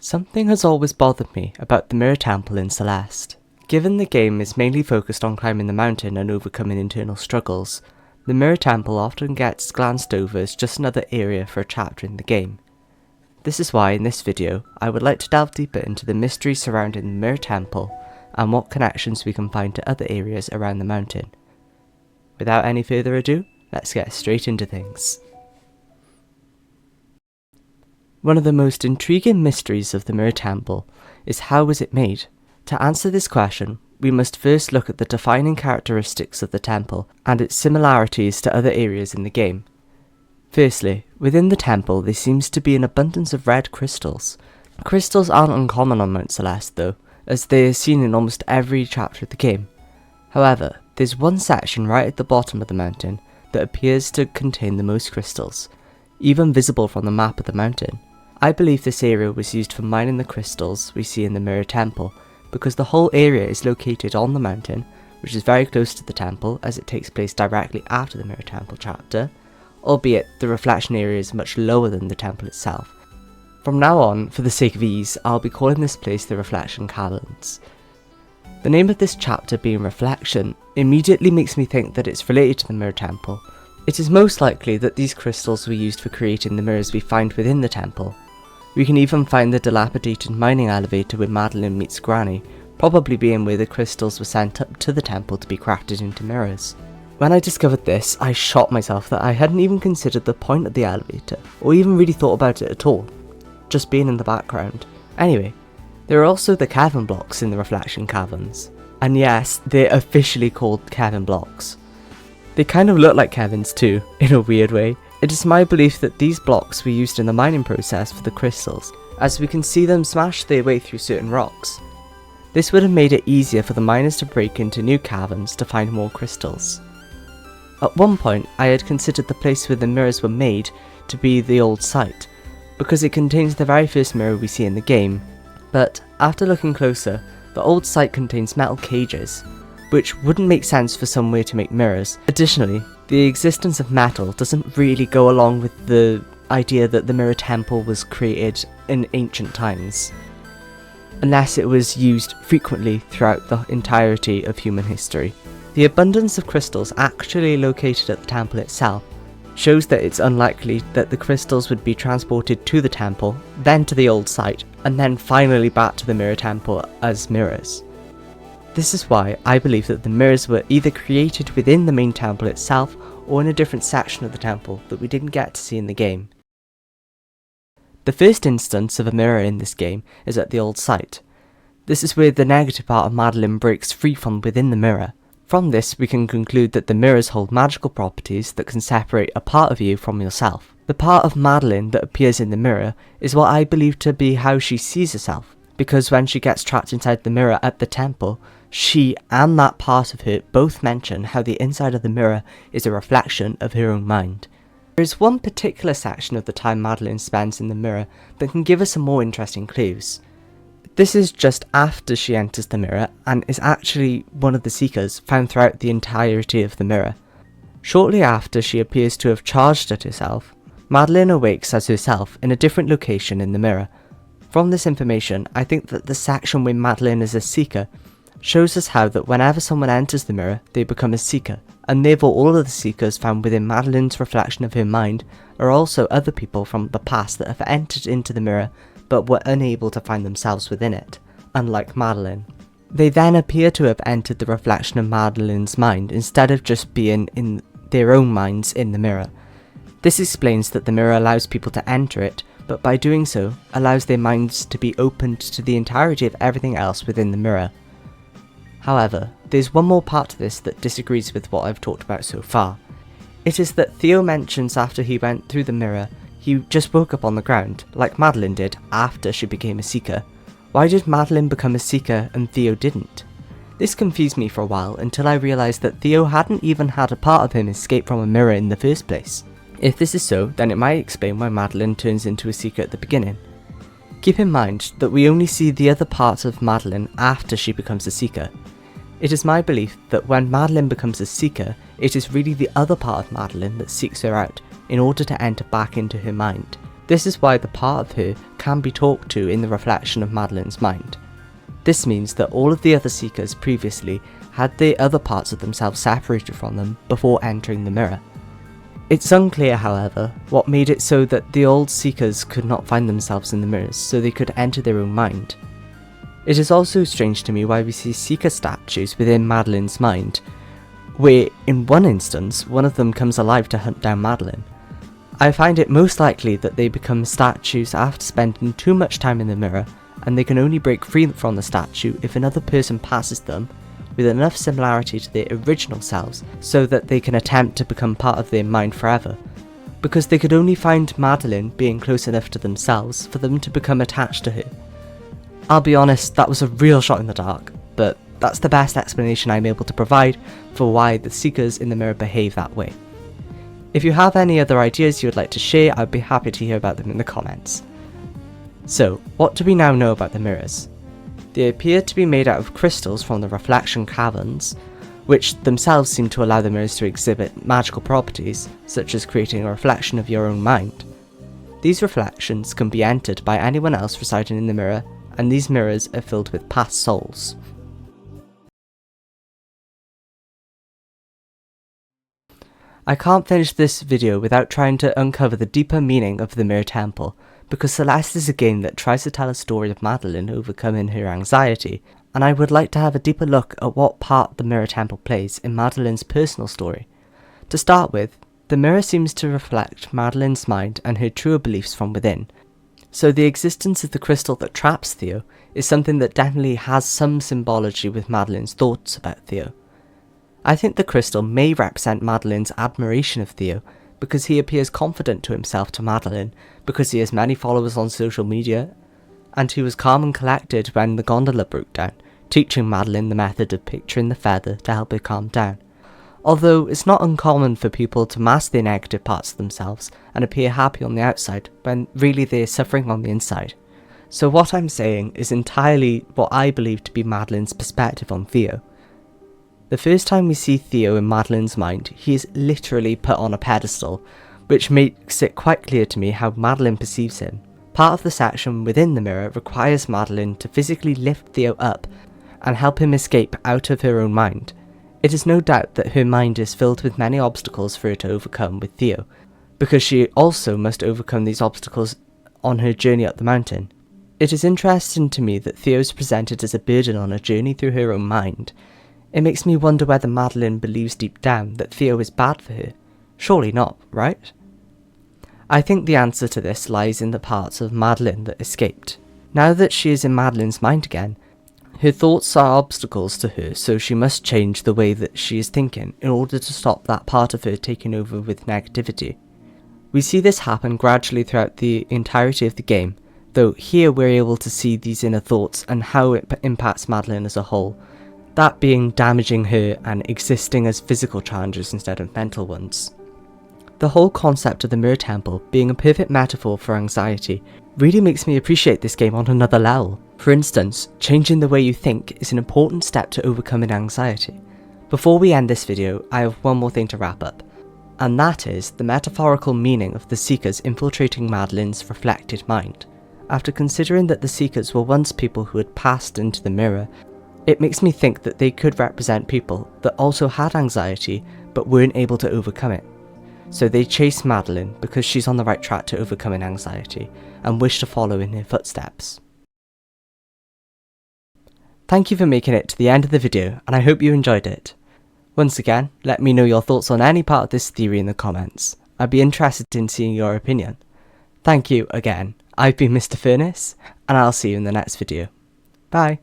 Something has always bothered me about the Mirror Temple in Celeste. Given the game is mainly focused on climbing the mountain and overcoming internal struggles, the Mirror Temple often gets glanced over as just another area for a chapter in the game. This is why in this video I would like to delve deeper into the mystery surrounding the Mirror Temple and what connections we can find to other areas around the mountain. Without any further ado, let's get straight into things. One of the most intriguing mysteries of the Mirror Temple is how was it made? To answer this question, we must first look at the defining characteristics of the temple and its similarities to other areas in the game. Firstly, within the temple there seems to be an abundance of red crystals. Crystals aren't uncommon on Mount Celeste though, as they are seen in almost every chapter of the game. However, there's one section right at the bottom of the mountain that appears to contain the most crystals, even visible from the map of the mountain. I believe this area was used for mining the crystals we see in the Mirror Temple, because the whole area is located on the mountain, which is very close to the temple as it takes place directly after the Mirror Temple chapter, albeit the reflection area is much lower than the temple itself. From now on, for the sake of ease, I'll be calling this place the Reflection Caverns. The name of this chapter being Reflection immediately makes me think that it's related to the Mirror Temple. It is most likely that these crystals were used for creating the mirrors we find within the temple. We can even find the dilapidated mining elevator where Madeline meets Granny, probably being where the crystals were sent up to the temple to be crafted into mirrors. When I discovered this, I shot myself that I hadn't even considered the point of the elevator, or even really thought about it at all, just being in the background. Anyway, there are also the cavern blocks in the Reflection Caverns, and yes, they're officially called cavern blocks. They kind of look like caverns too, in a weird way. It is my belief that these blocks were used in the mining process for the crystals, as we can see them smash their way through certain rocks. This would have made it easier for the miners to break into new caverns to find more crystals. At one point, I had considered the place where the mirrors were made to be the old site, because it contains the very first mirror we see in the game, but after looking closer, the old site contains metal cages, which wouldn't make sense for somewhere to make mirrors. Additionally, the existence of metal doesn't really go along with the idea that the Mirror Temple was created in ancient times, unless it was used frequently throughout the entirety of human history. The abundance of crystals actually located at the temple itself shows that it's unlikely that the crystals would be transported to the temple, then to the old site, and then finally back to the Mirror Temple as mirrors. This is why I believe that the mirrors were either created within the main temple itself or in a different section of the temple that we didn't get to see in the game. The first instance of a mirror in this game is at the old site. This is where the negative part of Madeline breaks free from within the mirror. From this we can conclude that the mirrors hold magical properties that can separate a part of you from yourself. The part of Madeline that appears in the mirror is what I believe to be how she sees herself, because when she gets trapped inside the mirror at the temple, she and that part of her both mention how the inside of the mirror is a reflection of her own mind. There is one particular section of the time Madeline spends in the mirror that can give us some more interesting clues. This is just after she enters the mirror and is actually one of the seekers found throughout the entirety of the mirror. Shortly after she appears to have charged at herself, Madeline awakes as herself in a different location in the mirror. From this information, I think that the section where Madeline is a seeker shows us how that whenever someone enters the mirror, they become a seeker, and therefore all of the seekers found within Madeline's reflection of her mind are also other people from the past that have entered into the mirror but were unable to find themselves within it, unlike Madeline. They then appear to have entered the reflection of Madeline's mind instead of just being in their own minds in the mirror. This explains that the mirror allows people to enter it, but by doing so, allows their minds to be opened to the entirety of everything else within the mirror. However, there's one more part to this that disagrees with what I've talked about so far. It is that Theo mentions after he went through the mirror, he just woke up on the ground, like Madeline did after she became a seeker. Why did Madeline become a seeker and Theo didn't? This confused me for a while until I realised that Theo hadn't even had a part of him escape from a mirror in the first place. If this is so, then it might explain why Madeline turns into a seeker at the beginning. Keep in mind that we only see the other parts of Madeline after she becomes a seeker. It is my belief that when Madeline becomes a seeker, it is really the other part of Madeline that seeks her out in order to enter back into her mind, This is why the part of her can be talked to in the reflection of Madeline's mind. This means that all of the other seekers previously had the other parts of themselves separated from them before entering the mirror. It's unclear, however, what made it so that the old seekers could not find themselves in the mirrors so they could enter their own mind. It is also strange to me why we see seeker statues within Madeline's mind, where in one instance one of them comes alive to hunt down Madeline. I find it most likely that they become statues after spending too much time in the mirror, and they can only break free from the statue if another person passes them with enough similarity to their original selves so that they can attempt to become part of their mind forever, because they could only find Madeline being close enough to themselves for them to become attached to her. I'll be honest, that was a real shot in the dark, but that's the best explanation I'm able to provide for why the seekers in the mirror behave that way. If you have any other ideas you would like to share, I'd be happy to hear about them in the comments. So, what do we now know about the mirrors? They appear to be made out of crystals from the reflection caverns, which themselves seem to allow the mirrors to exhibit magical properties, such as creating a reflection of your own mind. These reflections can be entered by anyone else residing in the mirror, and these mirrors are filled with past souls. I can't finish this video without trying to uncover the deeper meaning of the Mirror Temple, because Celeste is a game that tries to tell a story of Madeline overcoming her anxiety, and I would like to have a deeper look at what part the Mirror Temple plays in Madeline's personal story. To start with, the mirror seems to reflect Madeline's mind and her truer beliefs from within, so the existence of the crystal that traps Theo is something that definitely has some symbology with Madeline's thoughts about Theo. I think the crystal may represent Madeline's admiration of Theo, because he appears confident to himself to Madeline, because he has many followers on social media, and he was calm and collected when the gondola broke down, teaching Madeline the method of picturing the feather to help her calm down. Although it's not uncommon for people to mask their negative parts of themselves and appear happy on the outside when really they're suffering on the inside. So what I'm saying is entirely what I believe to be Madeline's perspective on Theo. The first time we see Theo in Madeline's mind, he is literally put on a pedestal, which makes it quite clear to me how Madeline perceives him. Part of the section within the mirror requires Madeline to physically lift Theo up and help him escape out of her own mind. It is no doubt that her mind is filled with many obstacles for her to overcome with Theo, because she also must overcome these obstacles on her journey up the mountain. It is interesting to me that Theo is presented as a burden on a journey through her own mind. It makes me wonder whether Madeline believes deep down that Theo is bad for her. Surely not, right? I think the answer to this lies in the parts of Madeline that escaped. Now that she is in Madeline's mind again, her thoughts are obstacles to her, so she must change the way that she is thinking in order to stop that part of her taking over with negativity. We see this happen gradually throughout the entirety of the game, though here we're able to see these inner thoughts and how it impacts Madeline as a whole, that being damaging her and existing as physical challenges instead of mental ones. The whole concept of the Mirror Temple being a perfect metaphor for anxiety really makes me appreciate this game on another level. For instance, changing the way you think is an important step to overcoming anxiety. Before we end this video, I have one more thing to wrap up, and that is the metaphorical meaning of the Seekers infiltrating Madeline's reflected mind. After considering that the Seekers were once people who had passed into the mirror, it makes me think that they could represent people that also had anxiety but weren't able to overcome it. So they chase Madeline because she's on the right track to overcoming anxiety and wish to follow in her footsteps. Thank you for making it to the end of the video, and I hope you enjoyed it. Once again, let me know your thoughts on any part of this theory in the comments. I'd be interested in seeing your opinion. Thank you again. I've been Mr. Furnace, and I'll see you in the next video. Bye.